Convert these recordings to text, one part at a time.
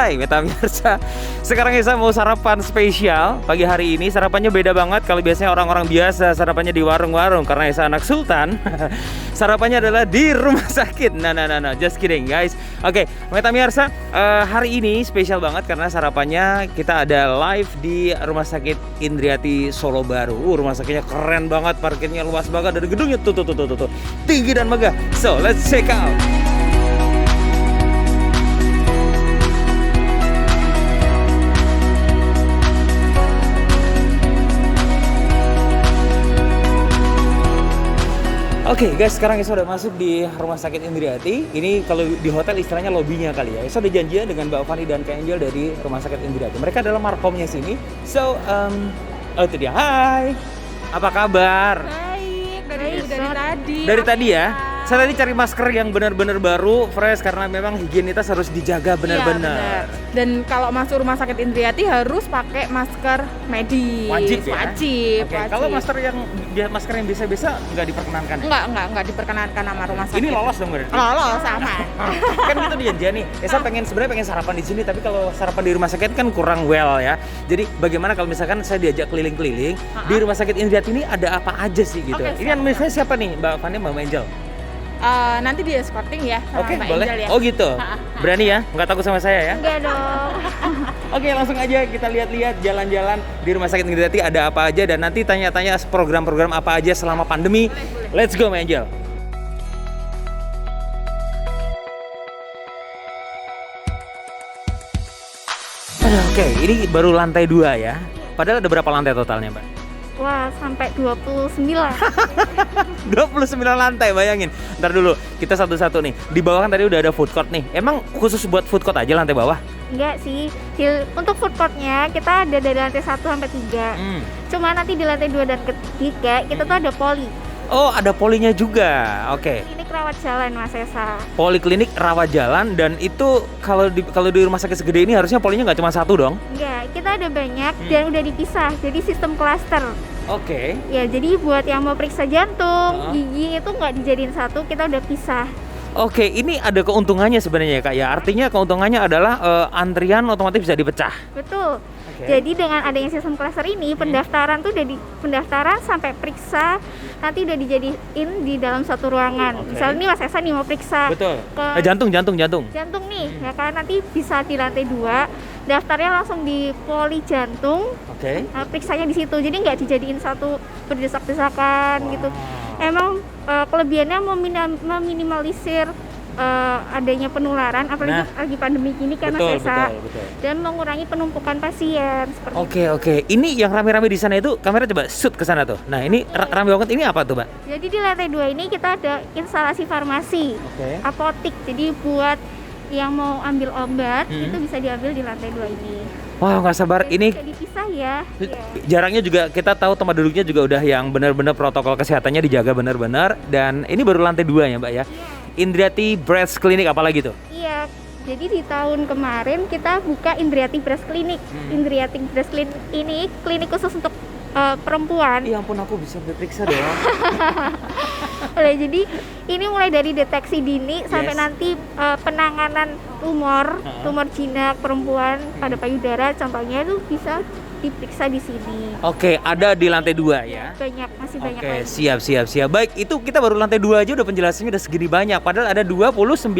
Hai Metamirsa. Sekarang Esa mau sarapan spesial pagi hari ini. Sarapannya beda banget. Kalau biasanya orang-orang biasa sarapannya di warung-warung, karena Esa anak sultan. Sarapannya adalah di rumah sakit. Nah, just kidding guys. Oke, Metamirsa, hari ini spesial banget karena sarapannya kita ada live di Rumah Sakit Indriati Solo Baru. Rumah sakitnya keren banget, parkirnya luas banget, dan gedungnya tuh tinggi dan megah. So let's check out. Oke guys, sekarang Esa udah masuk di Rumah Sakit Indriati. Ini kalau di hotel istilahnya lobbynya kali ya. Esa udah janjian dengan Mbak Fani dan Kak Angel dari Rumah Sakit Indriati. Mereka adalah markomnya sini. So, itu dia. Hai, apa kabar? Baik, dari tadi. Dari tadi ya? Saya tadi cari masker yang benar-benar baru, fresh, karena memang higienitas harus dijaga benar-benar. Iya, dan kalau masuk Rumah Sakit Indriati harus pakai masker medis. Wajib ya? Wajib. Oke, kalau masker yang biasa-biasa nggak diperkenankan ya? Enggak diperkenankan sama rumah sakit. Ini lolos dong berarti? Lolos, sama. Kan kita dijanjian nih, Esa sebenarnya pengen sarapan di sini, tapi kalau sarapan di rumah sakit kan kurang well ya. Jadi bagaimana kalau misalkan saya diajak keliling-keliling di Rumah Sakit Indriati ini ada apa aja sih gitu? Oke, ini yang misalnya siapa nih, Mbak Fani, Mbak Angel? Nanti di escorting ya sama Oke, Mbak boleh. Angel ya. Oh gitu. Berani ya? Nggak takut sama saya ya? Enggak dong. Oke, langsung aja kita lihat-lihat jalan-jalan di Rumah Sakit Indriati ada apa aja, dan nanti tanya-tanya program-program apa aja selama pandemi. Let's go, Mbak Angel. Oke, ini baru lantai 2 ya. Padahal ada berapa lantai totalnya, Mbak? Wah, sampai 29. 29 lantai, bayangin. Ntar dulu, kita satu-satu nih. Di bawah kan tadi udah ada food court nih. Emang khusus buat food court aja lantai bawah? Enggak sih. Untuk food courtnya kita ada dari lantai 1 sampai 3. Cuma nanti di lantai 2 dan ketiga kita tuh ada poli. Oh, ada polinya juga. Oke. Klinik rawat jalan, Mas Esa. Poliklinik rawat jalan, dan itu kalau di rumah sakit segede ini harusnya polinya nggak cuma satu dong? Enggak, kita ada banyak dan udah dipisah. Jadi sistem klaster. Oke. Ya, jadi buat yang mau periksa jantung, gigi itu nggak dijadiin satu, kita udah pisah. Oke, ini ada keuntungannya sebenarnya ya, Kak ya. Artinya keuntungannya adalah antrian otomatis bisa dipecah. Betul. Oke. Jadi dengan adanya sistem klaster ini, pendaftaran tuh udah pendaftaran sampai periksa nanti udah dijadiin di dalam satu ruangan. Oke. Misalnya nih Mas Esa nih mau periksa Betul. ke Jantung. jantung nih, ya kan, nanti bisa di lantai 2, daftarnya langsung di poli jantung. Oke. Periksanya di situ, jadi nggak dijadiin satu berdesak-desakan gitu. Emang kelebihannya meminimalisir adanya penularan, apalagi lagi pandemi gini kan, Mas Esa. Betul. Dan mengurangi penumpukan pasien seperti Oke. Ini yang rame-rame di sana itu, kamera coba shoot ke sana tuh. Nah, ini rame banget. Ini apa tuh, Mbak? Jadi di lantai 2 ini kita ada instalasi farmasi, apotik. Jadi buat yang mau ambil obat itu bisa diambil di lantai 2 ini. Wah, nggak sabar. Jadi Ini bisa dipisah ya. jaraknya juga kita tahu, tempat duduknya juga udah yang benar-benar protokol kesehatannya dijaga benar-benar. Dan ini baru lantai 2 ya, Mbak ya. Indriati Breast Clinic apalagi tuh? Iya. Jadi di tahun kemarin kita buka Indriati Breast Clinic. Indriati Breast Clinic ini klinik khusus untuk perempuan. Ya ampun, aku bisa diperiksa dong. Jadi ini mulai dari deteksi dini sampai nanti penanganan tumor jinak perempuan pada payudara, contohnya itu bisa diperiksa di sini. Oke, ada di lantai 2 ya. Masih banyak Oke, lagi. siap. Baik, itu kita baru lantai 2 aja udah penjelasannya udah segini banyak. Padahal ada 29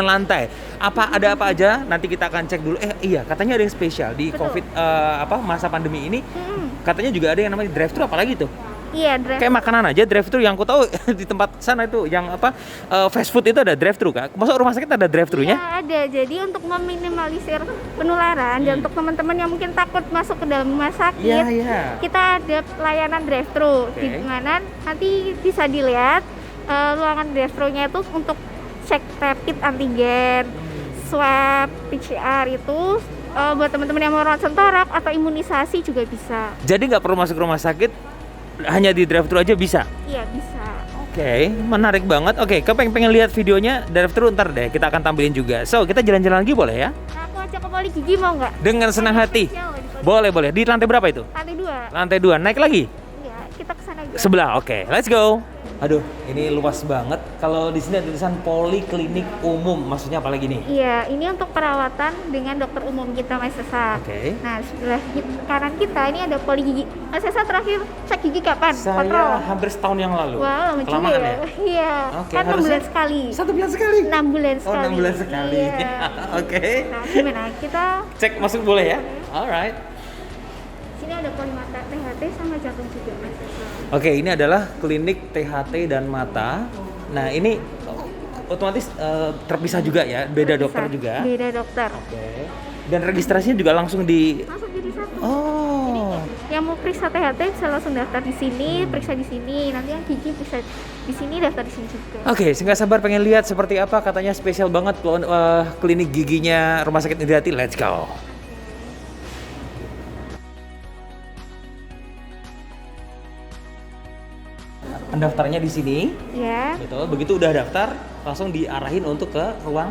lantai. Ada apa aja? Nanti kita akan cek dulu. Iya, katanya ada yang spesial di Betul. Covid masa pandemi ini. Katanya juga ada yang namanya drive-thru, apalagi tuh? Iya, drive. Kayak makanan aja drive-thru yang aku tahu di tempat sana itu yang fast food itu ada drive-thru, Kak. Masuk rumah sakit ada drive-thru-nya? Ya, ada. Jadi untuk meminimalisir penularan dan untuk teman-teman yang mungkin takut masuk ke dalam rumah sakit, kita ada layanan drive-thru di mana nanti bisa dilihat ruangan drive-thru-nya itu untuk cek rapid antigen, swab, PCR itu buat teman-teman yang mau ronsen torak atau imunisasi juga bisa. Jadi nggak perlu masuk rumah sakit, hanya di drive-thru aja bisa? Iya, bisa. Oke, menarik banget. Oke, pengen lihat videonya drive-thru, ntar deh kita akan tampilin juga. So, kita jalan-jalan lagi boleh ya? Nah, aku ajak ke poli gigi mau nggak? Dengan senang hati. Boleh. Di lantai berapa itu? Lantai 2. Lantai 2. Naik lagi? Iya, kita kesana aja. Sebelah. Oke, let's go. Aduh, ini luas banget. Kalau di sini ada tulisan poliklinik umum, maksudnya apa lagi nih? Iya, ini untuk perawatan dengan dokter umum kita Mas Sesa. Oke. Nah, sebelah kanan kita ini ada poli gigi. Mas Sesa terakhir cek gigi kapan? Saya Kontrol. hampir setahun yang lalu. Wow, lama juga Kelamaan ya. Iya, Oke, kan 6 harusnya bulan sekali. 1 bulan sekali? 6 bulan Oh, sekali. 6 bulan sekali. Iya. Oke. Nah, gimana? Kita Cek masuk boleh ya? Alright. sini ada poli mata, THT sama jantung juga Mas Sesa. Oke, ini adalah klinik THT dan mata. Nah, ini otomatis terpisah juga ya, beda dokter Bisa. juga. Beda dokter. Oke. Dan registrasinya juga langsung di. Langsung jadi satu. Oh. Yang mau periksa THT bisa langsung daftar di sini, periksa di sini. Nanti yang gigi bisa di sini, daftar di sini juga. Oke, nggak sabar pengen lihat seperti apa. Katanya spesial banget klinik giginya Rumah Sakit Indriati. Let's go. Pendaftarnya di sini. Ya. Betul. Begitu udah daftar, langsung diarahin untuk ke ruang.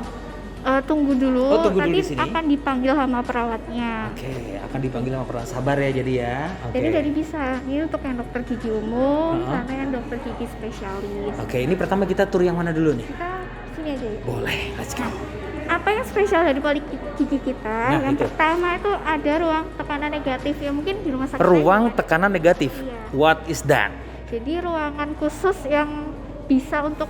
Tunggu dulu. Oh, tunggu dulu nanti di sini. akan dipanggil sama perawatnya. Oke, akan dipanggil sama perawat. Sabar ya jadi ya. Oke. Jadi dari bisa. Ini untuk yang dokter gigi umum, Uh-huh. sama yang dokter gigi spesialis. Oke, ini pertama kita tur yang mana dulu nih? Kita sini aja ya. Boleh, let's go. Apa yang spesial dari poli gigi kita? Nah, yang itu. pertama itu ada ruang tekanan negatif ya mungkin di rumah sakit. Ruang lain. tekanan negatif. Iya. What is that? Jadi ruangan khusus yang bisa untuk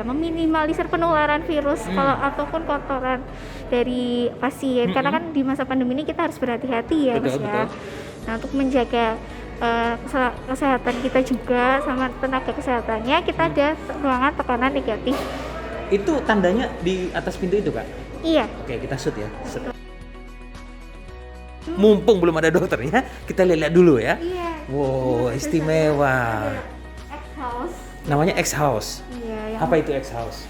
meminimalisir penularan virus kalau ataupun kotoran dari pasien. Karena kan di masa pandemi ini kita harus berhati-hati ya, Betul, Mas ya. betul. Nah, untuk menjaga kesehatan kita juga sama tenaga kesehatannya, kita ada ruangan tekanan negatif. Itu tandanya di atas pintu itu, Kak? Iya. Oke, kita shoot ya. Shoot. Mumpung belum ada dokternya, kita lihat dulu ya. Iya. Wow, Ini istimewa. ada X-House. Namanya X-House. Iya, yang Apa itu X-House?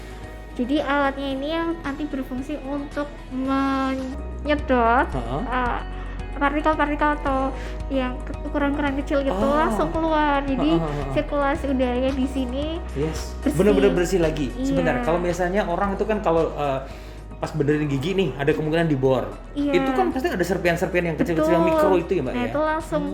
Jadi alatnya ini yang nanti berfungsi untuk menyedot Heeh. partikel-partikel atau yang ukuran-ukuran kecil gitu Oh. langsung keluar. Jadi Heeh. sirkulasi udaranya di sini Yes, Bersih. benar-benar bersih lagi. Iya. Sebentar, kalau misalnya orang itu kan kalau pas benerin gigi nih ada kemungkinan dibor. Iya. Itu kan pasti ada serpian-serpian yang kecil-kecil yang betul. mikro itu ya, Mbak Nah, ya. itu langsung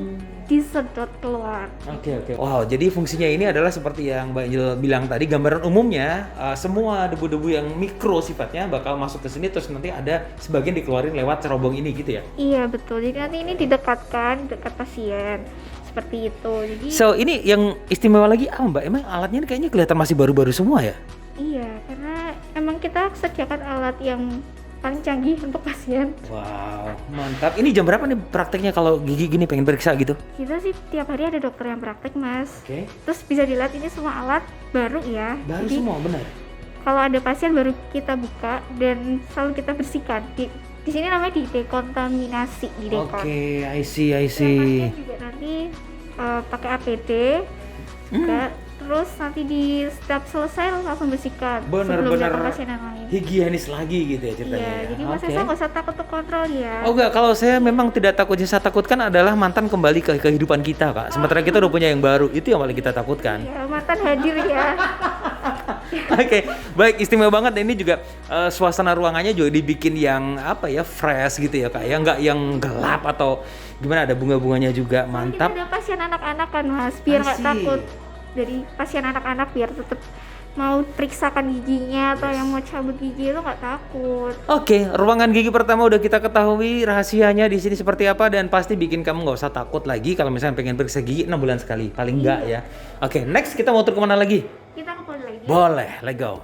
disedot keluar. Oke. Wow, jadi fungsinya ini adalah seperti yang Mbak Angel bilang tadi, gambaran umumnya semua debu-debu yang mikro sifatnya bakal masuk ke sini terus nanti ada sebagian dikeluarin lewat cerobong ini gitu ya. Iya, betul. Jadi nanti ini didekatkan dekat pasien. Seperti itu. Jadi So, ini yang istimewa lagi apa, Mbak? Emang alatnya ini kayaknya kelihatan masih baru-baru semua ya? iya, karena emang kita sediakan alat yang paling canggih untuk pasien. Wow, mantap. Ini jam berapa nih prakteknya kalau gigi gini pengen periksa gitu? Kita sih tiap hari ada dokter yang praktek, Mas. Oke. Terus bisa dilihat ini semua alat baru ya. Baru Jadi semua, benar. kalau ada pasien baru kita buka dan selalu kita bersihkan. Di sini namanya dekontaminasi, di dekon. Oke, I see. Ya, pasien juga nanti pakai APD juga. Terus nanti di setiap selesai langsung bersihkan sebelum Benar-benar datang pasien yang lain. higienis lagi gitu ya ceritanya. Iya, ya? jadi Mas Oke. Esa nggak usah takut untuk kontrol ya. Oh enggak, kalau saya memang tidak takut, yang saya takutkan adalah mantan kembali ke kehidupan kita, Kak. Sementara kita udah punya yang baru, itu yang paling kita takutkan. Ya, mantan hadir ya. Oke, baik, istimewa banget. Ini juga suasana ruangannya juga dibikin yang apa ya, fresh gitu ya, Kak. Ya nggak yang gelap atau gimana, ada bunga-bunganya juga, mantap. Kita ada pasien anak-anak kan, Mas, biar nggak Asik. takut. Dari pasien anak-anak biar tetap mau periksakan giginya atau yang mau cabut gigi itu nggak takut. Oke, ruangan gigi pertama udah kita ketahui rahasianya di sini seperti apa, dan pasti bikin kamu nggak usah takut lagi kalau misalnya pengen periksa gigi 6 bulan sekali, paling enggak ya. Oke, next kita mau tur kemana lagi? Kita ke poli lagi. Boleh, let's go.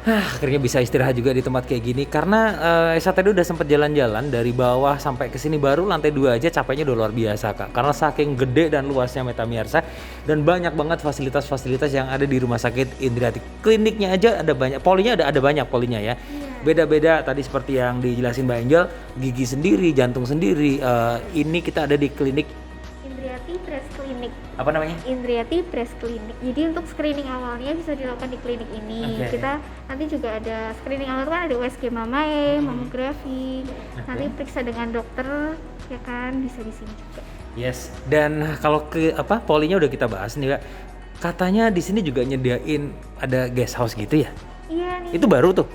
Akhirnya bisa istirahat juga di tempat kayak gini karena saya tadi udah sempet jalan-jalan dari bawah sampai ke sini, baru lantai 2 aja capeknya udah luar biasa, Kak. Karena saking gede dan luasnya Metamirsa dan banyak banget fasilitas-fasilitas yang ada di Rumah Sakit Indriati. Kliniknya aja ada banyak, polinya ada banyak polinya ya. Beda-beda tadi seperti yang dijelasin Mbak Angel, gigi sendiri, jantung sendiri. Ini kita ada di klinik Indriati Breast Clinic. apa namanya? Indriati Breast Clinic. Jadi untuk screening awalnya bisa dilakukan di klinik ini. Oke. Kita nanti juga ada screening awal kan ada USG mamae, mamografi. Nanti periksa dengan dokter ya kan, bisa di sini juga. Yes. Dan kalau ke apa polinya udah kita bahas nih, Kak. Katanya di sini juga nyediain ada guest house gitu ya? Iya nih. Itu baru tuh.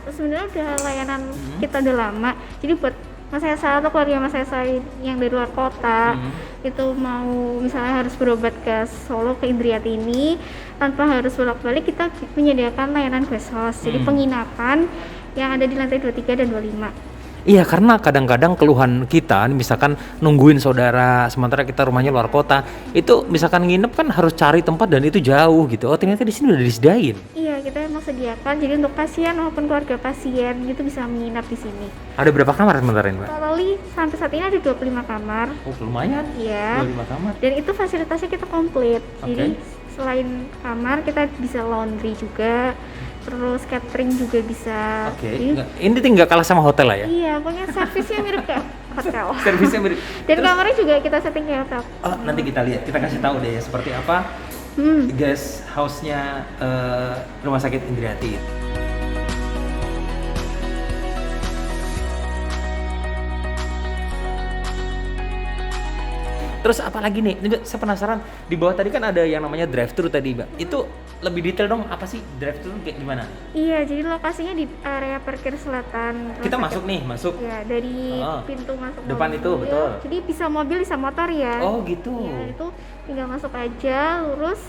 Terus sebenarnya udah layanan kita udah lama. Jadi buat Mas Esa atau keluarga Mas Esa yang dari luar kota itu mau misalnya harus berobat ke Solo, ke Indriati ini tanpa harus bolak-balik, kita menyediakan layanan guest house, jadi penginapan yang ada di lantai 23 dan 25. Iya, karena kadang-kadang keluhan kita, misalkan nungguin saudara, sementara kita rumahnya luar kota, itu misalkan nginep kan harus cari tempat dan itu jauh gitu. Oh ternyata di sini udah disediain. Iya, kita emang sediakan, jadi untuk pasien maupun keluarga pasien gitu bisa menginap di sini. Ada berapa kamar sementara ini, Mbak? Totally sampai saat ini ada 25 kamar. Oh lumayan, Iya. 25 kamar. Dan itu fasilitasnya kita komplit. Jadi selain kamar kita bisa laundry juga, terus catering juga bisa. Jadi, ini tinggal kalah sama hotel lah ya? iya, pokoknya servisnya mirip kayak hotel. Servisnya mirip. Dan kamarnya juga kita setting kayak hotel. Oh, nanti kita lihat, kita kasih tahu deh ya seperti apa guest house-nya Rumah Sakit Indriati. Terus apa lagi nih? Saya penasaran, di bawah tadi kan ada yang namanya drive-thru tadi, Mbak. Itu lebih detail dong, apa sih drive-thru kayak gimana? Iya, jadi lokasinya di area parkir selatan. Kita masuk nih, masuk. Ya, dari pintu masuk depan mobil. itu, betul. Jadi bisa mobil, bisa motor ya. Oh gitu. Ya, itu tinggal masuk aja, lurus.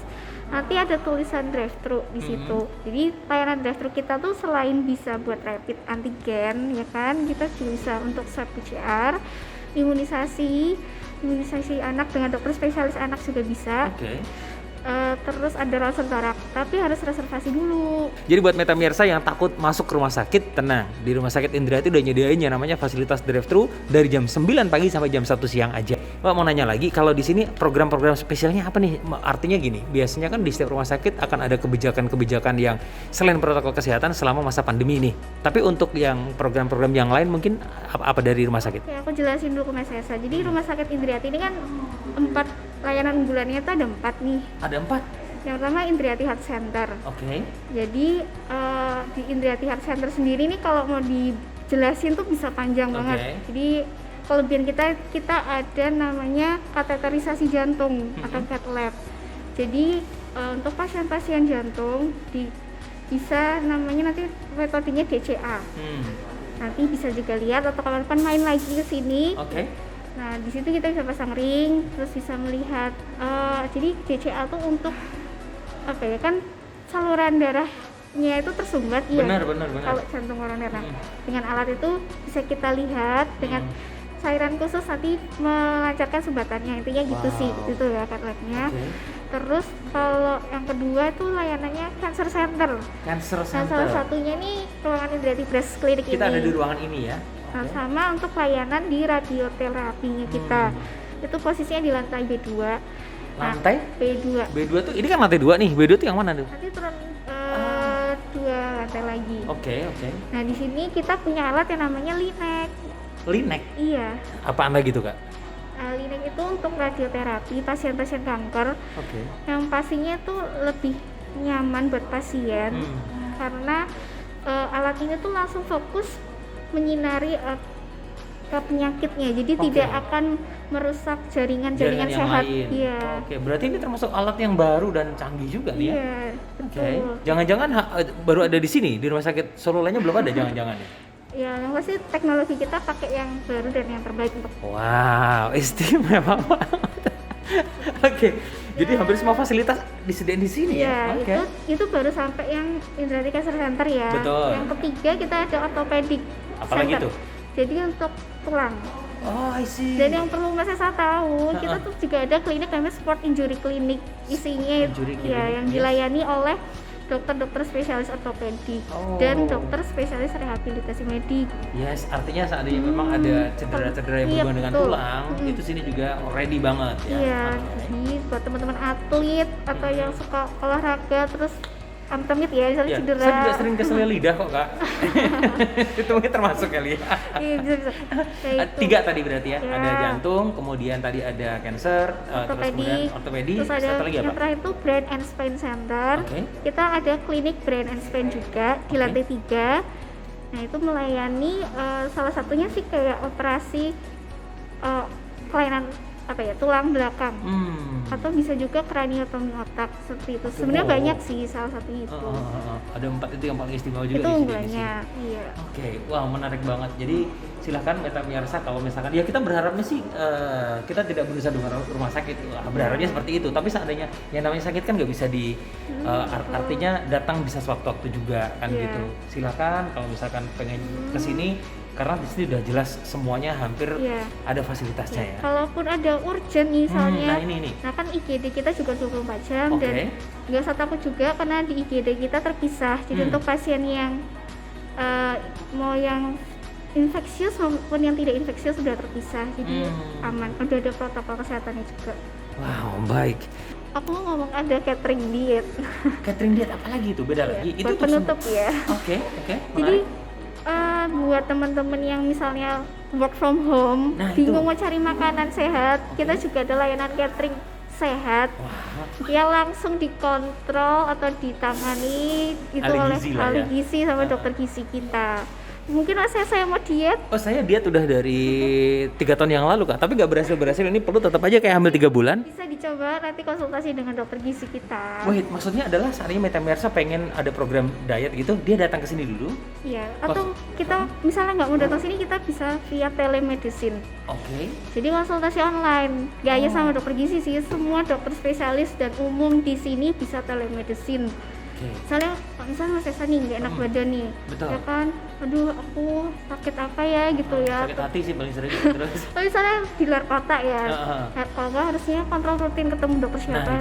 Nanti ada tulisan drive-thru di situ. Jadi layanan drive-thru kita tuh selain bisa buat rapid antigen, ya kan, kita juga bisa untuk swab PCR, imunisasi anak dengan dokter spesialis anak juga bisa. Terus ada ronsen torak, tapi harus reservasi dulu. Jadi buat metamirsa yang takut masuk ke rumah sakit, tenang. Di Rumah Sakit Indriati udah nyediain yang namanya fasilitas drive-thru dari jam 9 pagi sampai jam 1 siang aja. Mbak mau nanya lagi, kalau di sini program-program spesialnya apa nih? Artinya gini, biasanya kan di setiap rumah sakit akan ada kebijakan-kebijakan yang selain protokol kesehatan selama masa pandemi ini. Tapi untuk yang program-program yang lain mungkin apa dari rumah sakit? Oke, aku jelasin dulu ke Mas Esa. Jadi Rumah Sakit Indriati ini kan 4 layanan unggulannya itu ada 4 nih. Ada 4? Yang pertama Indriati Heart Center. Jadi di Indriati Heart Center sendiri nih kalau mau dijelasin tuh bisa panjang banget. Jadi kelebihan kita ada namanya kateterisasi jantung atau cath lab. Jadi untuk pasien-pasien jantung bisa namanya nanti metodenya DCA. Nanti bisa juga lihat atau kapan-kapan main lagi ke sini. Nah, di situ kita bisa pasang ring, terus bisa melihat. Jadi DCA tuh untuk apa ya, kan saluran darahnya itu tersumbat. Benar. Kalau jantung koroner. Dengan alat itu bisa kita lihat dengan cairan khusus nanti melancarkan sumbatannya. Intinya gitu sih, itu ya cath lab-nya. Terus kalau yang kedua itu layanannya Cancer Center. Nah, salah satunya nih ruangan Indriati Breast Clinic ini. Kita ada di ruangan ini ya. Nah, sama untuk layanan di radioterapinya kita. Itu posisinya di lantai B2. Lantai? B2. B2 tuh, ini kan lantai 2 nih. B2 tuh yang mana tuh? Nanti turun 2 lantai lagi. Oke. Nah, di sini kita punya alat yang namanya Linac. Linac? Iya. Apaan lagi tuh, Kak? Linac itu untuk radioterapi pasien-pasien kanker. Yang pastinya tuh lebih nyaman buat pasien karena alat ini tuh langsung fokus menyinari ke penyakitnya, jadi tidak akan merusak jaringan sehat. Iya. Berarti ini termasuk alat yang baru dan canggih juga nih ya? Iya, betul. Jangan-jangan baru ada di sini, di Rumah Sakit Solo lainnya belum ada jangan-jangan ya? Ya, yang pasti teknologi kita pakai yang baru dan yang terbaik untuk. Wow, istimewa banget. Jadi hampir semua fasilitas disediain di sini ya? Itu baru sampai yang Indriati Cancer Center ya. Betul. Yang ketiga kita ada orthopedic Apalagi center. tuh? Jadi untuk tulang. Oh, I see. Dan yang perlu Mas Esa tahu, kita tuh juga ada klinik namanya Sport Injury Clinic. Isinya yang dilayani oleh dokter-dokter spesialis ortopedik dan dokter spesialis rehabilitasi medik. Yes, artinya seandainya memang ada cedera-cedera yang berhubungan dengan tulang, itu sini juga ready banget ya. Iya, jadi buat teman-teman atlet atau yang suka olahraga terus amit-amit ya, misalnya cedera. Saya juga sering keselnya lidah kok, Kak. Itu mungkin termasuk kali ya. Iya, bisa. 3 tadi berarti ya. Ada jantung, kemudian tadi ada cancer, terus kemudian ortopedi, terus ada satu lagi apa? Yang terakhir itu Brain and Spine Center. Kita ada klinik Brain and Spine juga di lantai 3. Nah, itu melayani salah satunya sih kayak operasi kelainan tulang belakang. Atau bisa juga kraniotomi otak seperti itu. Sebenarnya banyak sih, salah satunya itu. Ada 4 itu yang paling istimewa juga. Itu unggulannya, iya. Oke, wah menarik banget. Jadi silahkan Meta Miyarsa kalau misalkan ya kita berharapnya sih kita tidak berusaha dengan rumah sakit. Berharapnya seperti itu. Tapi seandainya yang namanya sakit kan nggak bisa artinya datang bisa sewaktu-waktu juga kan gitu. Silakan kalau misalkan pengen kesini. Karena di sini udah jelas semuanya hampir ada fasilitasnya ya. Kalaupun ada urgent misalnya, nah kan IGD kita juga 24 jam dan nggak usah takut juga karena di IGD kita terpisah. Jadi untuk pasien yang mau yang infeksius maupun yang tidak infeksius sudah terpisah, jadi aman. Udah ada protokol kesehatannya juga. Wow, baik. Aku mau ngomong ada catering diet. Catering diet apa lagi itu? Beda lagi? Itu penutup ya. Oke. Jadi buat teman-teman yang misalnya work from home, bingung mau cari makanan sehat, kita juga ada layanan catering sehat yang langsung dikontrol atau ditangani itu oleh ahli gizi sama dokter gizi kita. Mungkin saya mau diet. Oh, saya diet udah dari 3 tahun yang lalu Kak, tapi nggak berhasil. Ini perlu tetap aja kayak hamil 3 bulan. Bisa dicoba nanti konsultasi dengan dokter gizi kita. Wait, maksudnya adalah seandainya Meta Miyarsa pengen ada program diet gitu, dia datang ke sini dulu? Iya, atau kita misalnya nggak mau datang sini, kita bisa via telemedicine. Oke. Jadi konsultasi online, nggak hanya sama dokter gizi sih, semua dokter spesialis dan umum di sini bisa telemedicine. Misalnya Mas Esa nih nggak enak badan nih, ya kan, aduh aku sakit apa ya gitu ya. Sakit hati sih paling sering terus. Tapi misalnya di luar kota ya, kalau nggak harusnya kontrol rutin ketemu dokter siapa.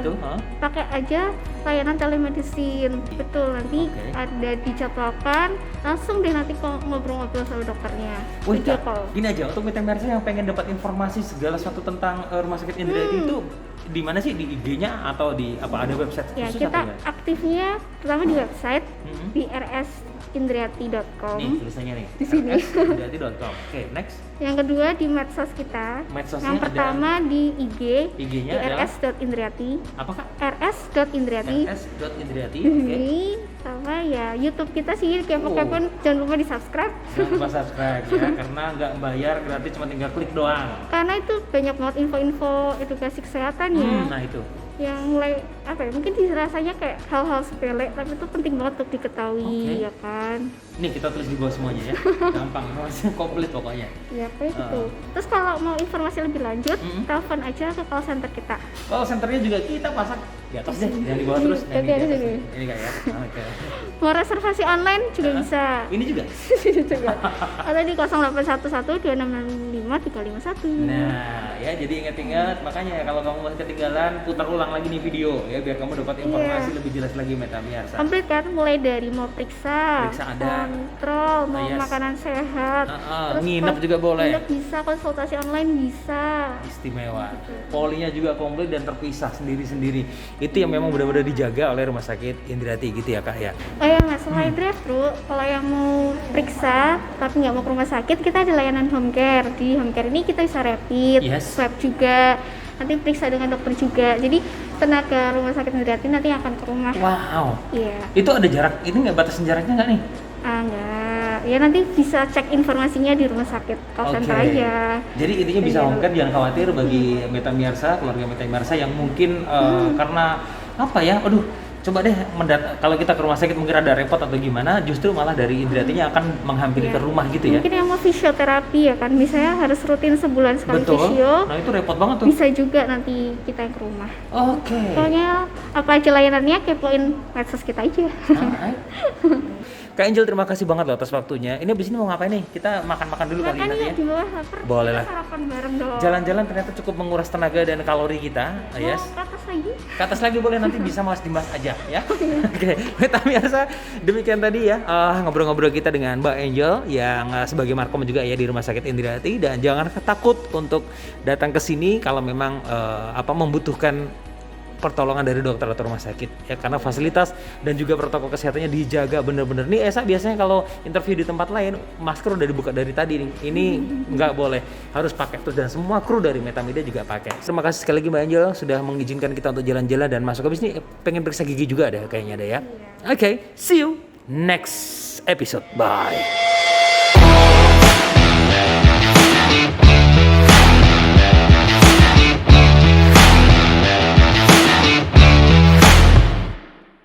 Pakai aja layanan telemedicine, betul, nanti ada dijadwalkan, langsung deh nanti ngobrol-ngobrol sama dokternya. Video call. Gini aja, untuk Meta Miyarsa yang pengen dapat informasi segala sesuatu tentang Rumah Sakit Indriati itu di mana sih, di IG-nya atau di ada website khusus? Ya, kita aktifnya pertama di website di rsindriati.com. Nih tulisannya nih. Di sini. rsindriati.com. Oke, next. Yang kedua di medsos kita. Medsosnya yang pertama di IG-nya di rs.indriati. Apa Kak? rs.indriati. rs.indriati. Ini sama ya YouTube kita sih, kepo-kepo jangan lupa di subscribe. Jangan lupa subscribe ya, karena nggak bayar, gratis, cuma tinggal klik doang. Karena itu banyak banget info-info edukasi kesehatan ya. Nah itu. Yang mulai mungkin dirasanya kayak hal-hal sepele tapi itu penting banget untuk diketahui ya kan. Nih kita tulis di bawah semuanya ya. Gampang, informasi komplit pokoknya. Ya kayak gitu. Terus kalau mau informasi lebih lanjut, telepon aja ke call center kita. Call centernya juga kita pasang di atas deh, jangan di bawah terus. Ini kayak oke. Mau reservasi online juga bisa. Ini juga? juga. Atau di 08612665 351. Nah, ya jadi ingat-ingat, makanya kalau kamu masih ketinggalan, putar ulang lagi nih video ya biar kamu dapat informasi lebih jelas lagi Meta Miyarsa. Komplit kan, mulai dari mau periksa ada, kontrol, mau makanan sehat, terus nginep juga boleh. Nginep bisa, konsultasi online bisa. Istimewa. Polinya juga komplit dan terpisah sendiri-sendiri. Itu yang memang benar-benar dijaga oleh Rumah Sakit Indriati gitu ya Kak ya. Oh ya Mas, selain drive-thru, kalau yang mau periksa tapi nggak mau ke rumah sakit, kita ada layanan home care. Di home care ini kita bisa rapid, swab juga, nanti periksa dengan dokter juga. Jadi tenaga Rumah Sakit Indriati nanti akan ke rumah. Wow. Iya. Itu ada jarak, ini nggak batasin jaraknya nggak nih? Enggak. Ya nanti bisa cek informasinya di rumah sakit call center aja. Jadi intinya bisa home care, jangan khawatir bagi Meta Miyarsa, keluarga Meta Miyarsa yang mungkin karena apa ya, coba deh kalau kita ke rumah sakit mungkin ada repot atau gimana, justru malah dari Indriatinya akan menghampiri ke rumah gitu ya. Mungkin yang mau fisioterapi ya kan, misalnya harus rutin sebulan sekali fisio. Nah itu repot banget tuh. Bisa juga nanti kita yang ke rumah. Oke. Pokoknya apa aja layanannya, kepoin medsos kita aja. Kak Angel, terima kasih banget loh atas waktunya. Ini abis ini mau ngapain nih? Kita makan-makan dulu kali ini ya? Di bawah lapar. Boleh lah. Sarapan bareng dong. Jalan-jalan ternyata cukup menguras tenaga dan kalori kita. Yes. Ke atas lagi? Ke atas lagi boleh, nanti bisa mas dimas aja ya. Oke. Meta Miyarsa, demikian tadi ya ngobrol-ngobrol kita dengan Mbak Angel yang sebagai markom juga ya di Rumah Sakit Indriati, dan jangan takut untuk datang ke sini kalau memang membutuhkan pertolongan dari dokter atau rumah sakit ya, karena fasilitas dan juga protokol kesehatannya dijaga bener-bener. Nih Esa biasanya kalau interview di tempat lain masker udah dibuka dari tadi nih, ini nggak boleh, harus pakai terus, dan semua kru dari Meta Media juga pakai. Terima kasih sekali lagi Mbak Angel sudah mengizinkan kita untuk jalan-jalan dan masuk. Habis ini pengen periksa gigi juga ada kayaknya ada ya. Oke, see you next episode, bye.